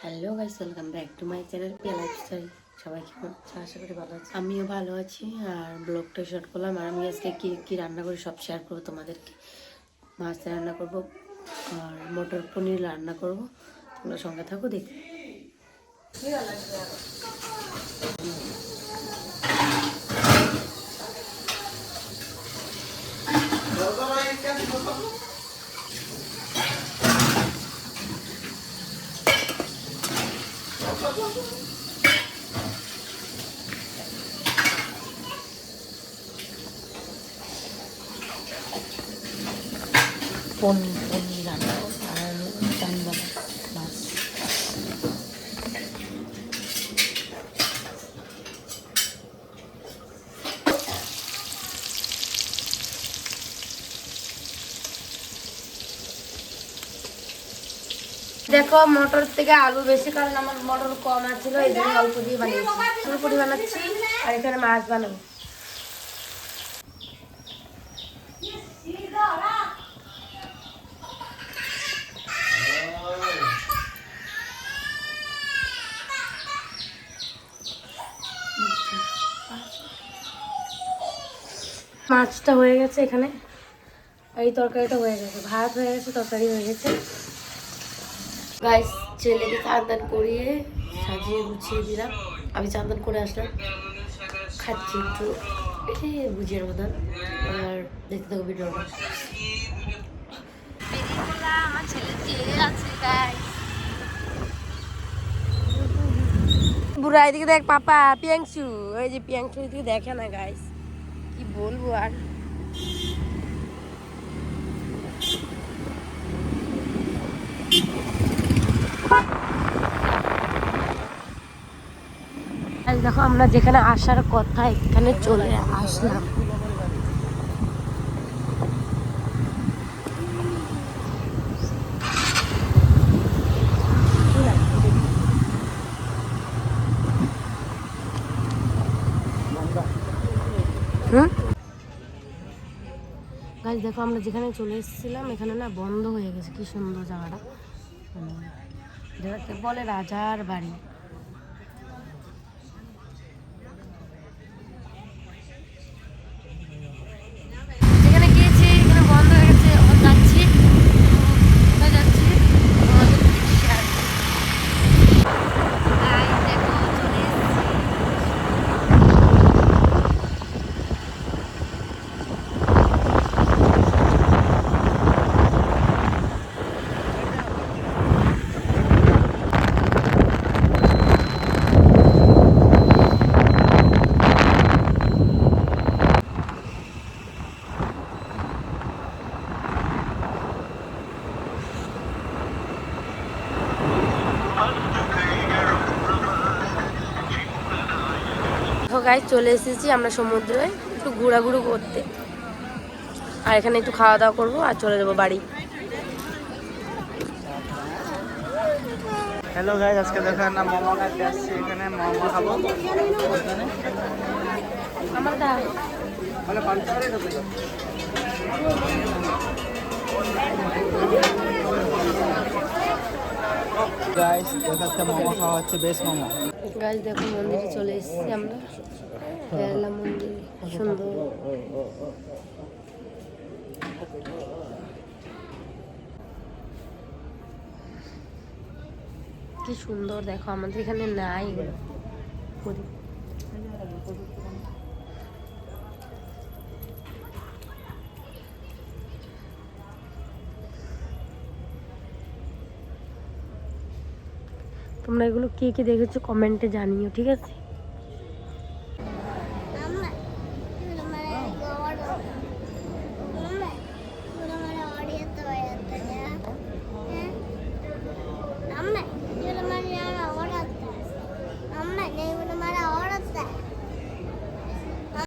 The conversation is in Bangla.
Hello guys, welcome back to my channel Piya lifestyle. সবাই কেমন আছো? আশা করি ভালো আছি। আমিও ভালো আছি। আর ব্লগটা শর্ট করলাম। আর আমি আজকে কী রান্না করি সব শেয়ার করবো তোমাদেরকে। মাছ রান্না করবো আর মটর পনির রান্না করবো। তোমরা সঙ্গে থাকো, দেখো। পনির রান্না করবো আর চান্দা মাছ। দেখো, মটর থেকে আলু বেশি, কারণ আমার মটর কম আছিল, এই জন্য অল্প দিয়ে বানিয়েছি। ফুলকপি বানাচ্ছি আর এখানে মাছ বানাবো। মাছটা হয়ে গেছে এখানে, এই তরকারিটা হয়ে গেছে, ভাত হয়ে গেছে, তরকারি হয়ে গেছে। গাইস, ছেলেকে চান করিয়ে সাজিয়ে গুছিয়ে দিলাম। আমি চান করে আসলাম, খাচ্ছি একটু বুঝিয়ে মতন। আর দেখতে থাকো ভিডিওটা। আমার ছেলে বুড়া এদিকে দেখ, পাপা পিয়াংশু, ওই যে পিয়াংশু এদিকে দেখে না। গাইস, কি বলবো আর। দেখো, আমরা যেখানে আসার কথা এখানে চলে আসলাম। গাইস দেখো, আমরা যেখানে চলে এসেছিলাম এখানে না বন্ধ হয়ে গেছে। কি সুন্দর জায়গাটা, যেটাকে বলে রাজার বাড়ি। যেখানে গিয়েছি এখানে বন্ধ হয়ে গেছে। এখন যাচ্ছি, কোথায় যাচ্ছি গাইস, চলে এসেছি আমরা সমুদ্রে একটু ঘোরাঘুরি করতে। আর এখানে একটু খাওয়া দাওয়া করবো আর চলে যাবো বাড়ি। হ্যালো গাইস, আজকে দেখেন না মোমো খাইতে আসছি। এখানে মোমো খাবো। আমার দা মানে গাইস দেখাচ্ছে মোমো খাওয়া হচ্ছে, বেশ মোমো। গাইস দেখো, মন্দিরে চলে এসেছি আমরা। কেরালা মন্দির সুন্দর। কি সুন্দর দেখো, আমাদের এখানে নাই এগুলো। তোমরা এগুলো কে কে দেখেছো কমেন্টে জানিও, ঠিক আছে?